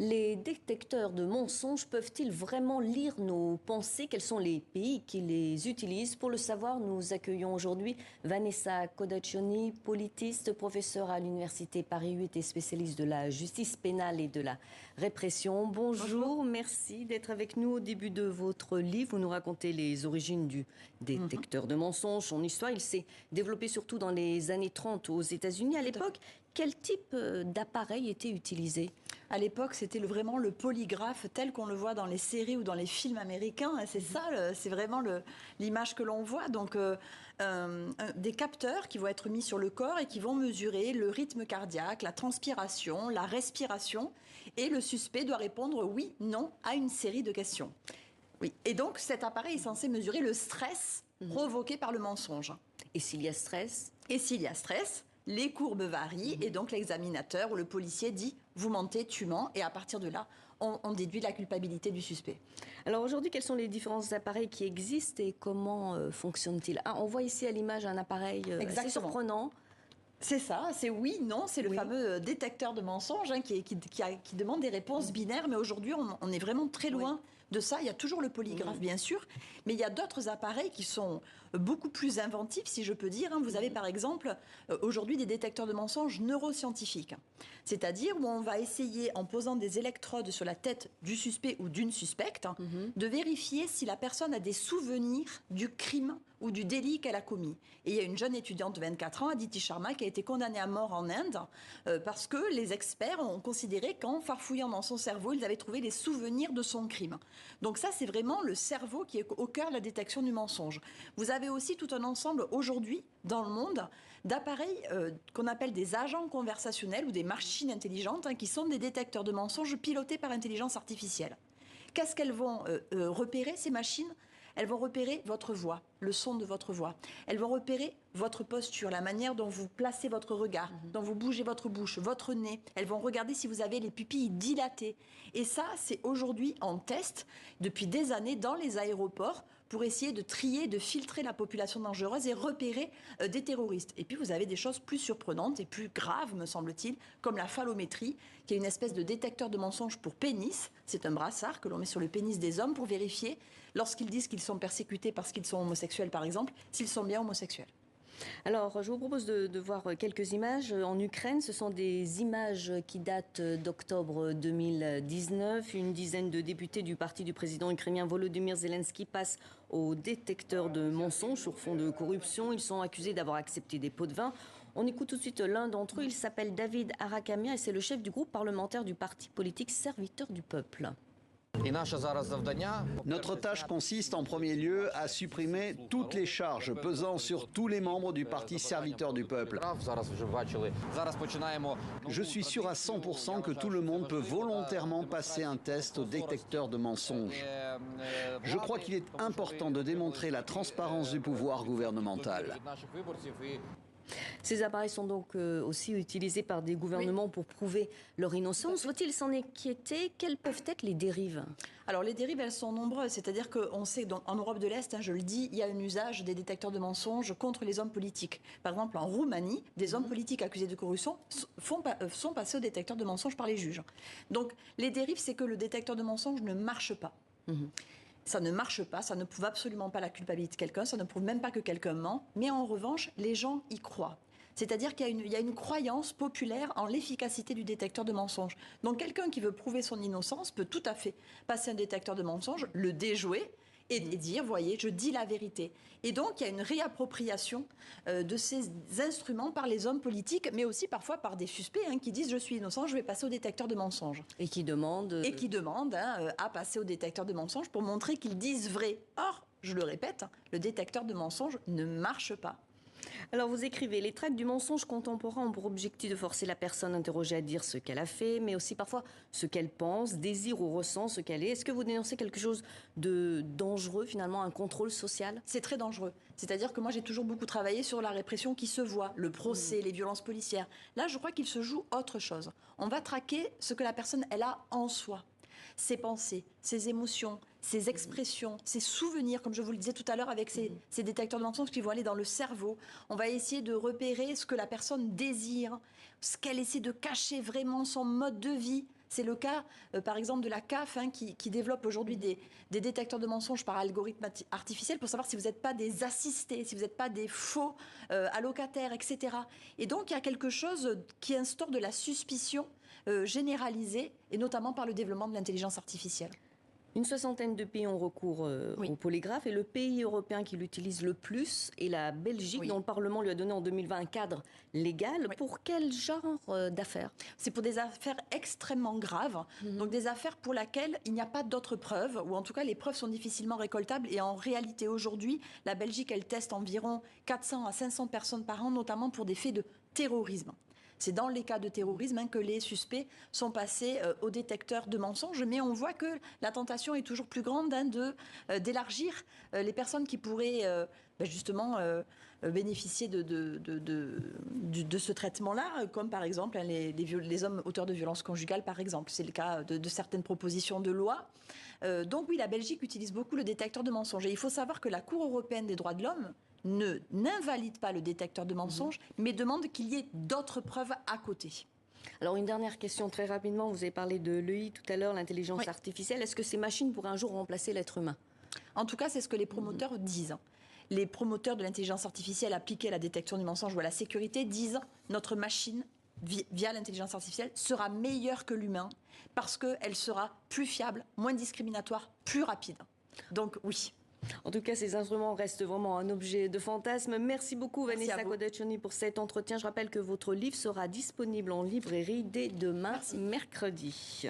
Les détecteurs de mensonges peuvent-ils vraiment lire nos pensées? Quels sont les pays qui les utilisent? Pour le savoir, nous accueillons aujourd'hui Vanessa Codaccioni, politiste, professeure à l'Université Paris 8 et spécialiste de la justice pénale et de la répression. Bonjour, merci d'être avec nous. Au début de votre livre, vous nous racontez les origines du détecteur de mensonges. Son histoire, il s'est développé surtout dans les années 30 aux États-Unis. À l'époque, quel type d'appareil était utilisé? À l'époque, c'était vraiment le polygraphe tel qu'on le voit dans les séries ou dans les films américains. C'est ça, c'est vraiment l'image que l'on voit. Donc, des capteurs qui vont être mis sur le corps et qui vont mesurer le rythme cardiaque, la transpiration, la respiration. Et le suspect doit répondre oui, non à une série de questions. Oui. Et donc, cet appareil est censé mesurer le stress provoqué par le mensonge. Et s'il y a stress? Et s'il y a stress, les courbes varient et donc l'examinateur ou le policier dit « vous mentez, tu mens » et à partir de là, on déduit la culpabilité du suspect. Alors aujourd'hui, quels sont les différents appareils qui existent et comment fonctionnent-ils? On voit ici à l'image un appareil assez surprenant. C'est ça, c'est oui, non, c'est le fameux détecteur de mensonges qui demande des réponses binaires, mais aujourd'hui on est vraiment très loin de ça. Il y a toujours le polygraphe bien sûr, mais il y a d'autres appareils qui sont beaucoup plus inventifs, si je peux dire. Vous avez par exemple aujourd'hui des détecteurs de mensonges neuroscientifiques, c'est-à-dire où on va essayer en posant des électrodes sur la tête du suspect ou d'une suspecte de vérifier si la personne a des souvenirs du crime ou du délit qu'elle a commis. Et il y a une jeune étudiante de 24 ans, Aditi Sharma, qui a été condamnée à mort en Inde parce que les experts ont considéré qu'en farfouillant dans son cerveau, ils avaient trouvé les souvenirs de son crime. Donc ça, c'est vraiment le cerveau qui est au cœur de la détection du mensonge. Vous avez aussi tout un ensemble aujourd'hui, dans le monde, d'appareils qu'on appelle des agents conversationnels ou des machines intelligentes qui sont des détecteurs de mensonges pilotés par intelligence artificielle. Qu'est-ce qu'elles vont repérer, ces machines ? Elles vont repérer votre voix, le son de votre voix. Elles vont repérer votre posture, la manière dont vous placez votre regard, dont vous bougez votre bouche, votre nez. Elles vont regarder si vous avez les pupilles dilatées. Et ça, c'est aujourd'hui en test, depuis des années, dans les aéroports, pour essayer de trier, de filtrer la population dangereuse et repérer des terroristes. Et puis, vous avez des choses plus surprenantes et plus graves, me semble-t-il, comme la phallométrie, qui est une espèce de détecteur de mensonges pour pénis. C'est un brassard que l'on met sur le pénis des hommes pour vérifier, lorsqu'ils disent qu'ils sont persécutés parce qu'ils sont homosexuels, par exemple, s'ils sont bien homosexuels. Alors, je vous propose de voir quelques images. En Ukraine, ce sont des images qui datent d'octobre 2019. Une dizaine de députés du parti du président ukrainien Volodymyr Zelensky passent au détecteur de mensonges sur fond de corruption. Ils sont accusés d'avoir accepté des pots de vin. On écoute tout de suite l'un d'entre eux. Il s'appelle David Arakamia et c'est le chef du groupe parlementaire du parti politique Serviteurs du Peuple. Notre tâche consiste en premier lieu à supprimer toutes les charges pesant sur tous les membres du parti Serviteurs du Peuple. Je suis sûr à 100% que tout le monde peut volontairement passer un test au détecteur de mensonges. Je crois qu'il est important de démontrer la transparence du pouvoir gouvernemental. Ces appareils sont donc aussi utilisés par des gouvernements pour prouver leur innocence. Faut-il s'en inquiéter? Quelles peuvent être les dérives? Alors les dérives, elles sont nombreuses. C'est-à-dire qu'on sait qu'en Europe de l'Est, je le dis, il y a un usage des détecteurs de mensonges contre les hommes politiques. Par exemple, en Roumanie, des hommes politiques accusés de corruption sont passés au détecteur de mensonges par les juges. Donc les dérives, c'est que le détecteur de mensonges ne marche pas. Ça ne marche pas, ça ne prouve absolument pas la culpabilité de quelqu'un, ça ne prouve même pas que quelqu'un ment, mais en revanche, les gens y croient. C'est-à-dire qu'il y a une croyance populaire en l'efficacité du détecteur de mensonges. Donc quelqu'un qui veut prouver son innocence peut tout à fait passer un détecteur de mensonges, le déjouer et dire, voyez, je dis la vérité. Et donc, il y a une réappropriation de ces instruments par les hommes politiques, mais aussi parfois par des suspects qui disent, je suis innocent, je vais passer au détecteur de mensonges. Et qui demandent... à passer au détecteur de mensonges pour montrer qu'ils disent vrai. Or, je le répète, le détecteur de mensonges ne marche pas. Alors vous écrivez, les traites du mensonge contemporain ont pour objectif de forcer la personne interrogée à dire ce qu'elle a fait, mais aussi parfois ce qu'elle pense, désire ou ressent ce qu'elle est. Est-ce que vous dénoncez quelque chose de dangereux, finalement, un contrôle social? C'est très dangereux. C'est-à-dire que moi, j'ai toujours beaucoup travaillé sur la répression qui se voit, le procès, les violences policières. Là, je crois qu'il se joue autre chose. On va traquer ce que la personne, elle a en soi. Ses pensées, ses émotions, ses expressions, ses souvenirs, comme je vous le disais tout à l'heure avec ces détecteurs de mensonges qui vont aller dans le cerveau. On va essayer de repérer ce que la personne désire, ce qu'elle essaie de cacher vraiment, son mode de vie, C'est le cas, par exemple, de la CAF qui développe aujourd'hui des détecteurs de mensonges par algorithme artificiel pour savoir si vous n'êtes pas des assistés, si vous n'êtes pas des faux allocataires, etc. Et donc, il y a quelque chose qui instaure de la suspicion généralisée, et notamment par le développement de l'intelligence artificielle. Une soixantaine de pays ont recours au polygraphe et le pays européen qui l'utilise le plus est la Belgique, dont le Parlement lui a donné en 2020 un cadre légal. Oui. Pour quel genre d'affaires? C'est pour des affaires extrêmement graves, donc des affaires pour lesquelles il n'y a pas d'autres preuves, ou en tout cas les preuves sont difficilement récoltables. Et en réalité aujourd'hui, la Belgique, elle teste environ 400 à 500 personnes par an, notamment pour des faits de terrorisme. C'est dans les cas de terrorisme que les suspects sont passés au détecteur de mensonges. Mais on voit que la tentation est toujours plus grande d'élargir les personnes qui pourraient justement bénéficier de ce traitement-là, comme par exemple les hommes auteurs de violences conjugales, par exemple. C'est le cas de certaines propositions de loi. Donc oui, la Belgique utilise beaucoup le détecteur de mensonges. Et il faut savoir que la Cour européenne des droits de l'homme n'invalide pas le détecteur de mensonges, mais demande qu'il y ait d'autres preuves à côté. Alors une dernière question très rapidement, vous avez parlé de l'EI tout à l'heure, l'intelligence artificielle. Est-ce que ces machines pourraient un jour remplacer l'être humain? En tout cas, c'est ce que les promoteurs disent. Les promoteurs de l'intelligence artificielle appliquée à la détection du mensonge ou à la sécurité disent notre machine, via l'intelligence artificielle, sera meilleure que l'humain parce qu'elle sera plus fiable, moins discriminatoire, plus rapide. Donc oui. En tout cas, ces instruments restent vraiment un objet de fantasme. Merci beaucoup, Vanessa Codaccioni, pour cet entretien. Je rappelle que votre livre sera disponible en librairie dès demain, mercredi.